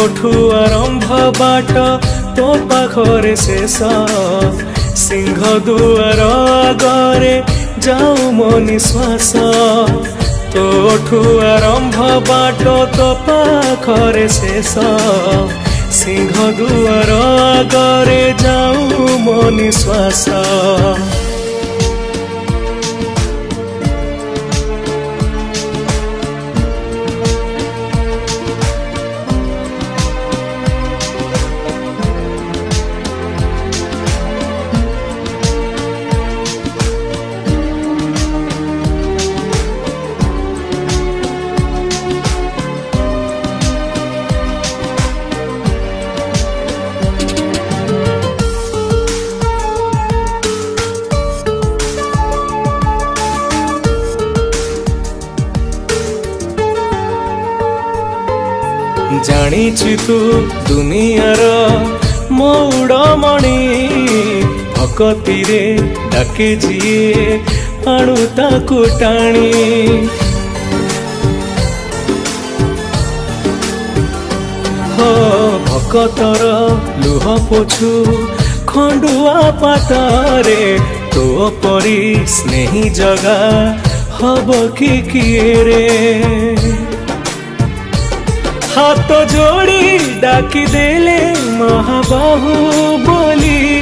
तोठू आरंभ बाट तो पाखरे शेष सिंह दुआर आगरे जाऊ मो निश्वास तोठू आरंभ बाट तो पाखरे शेष सिंह दुआर आगरे जाऊ मो निश्वास जानिछु तू दुनियार मौड़मणि भकती रे डाके जिए आणु ताकु टाणी हो भकतर लुह पोछु खंडुआ पातारे तो परी स्नेही जगा हब कि किए रे हाथ जोड़ी डाकी देले महाबाहु बोली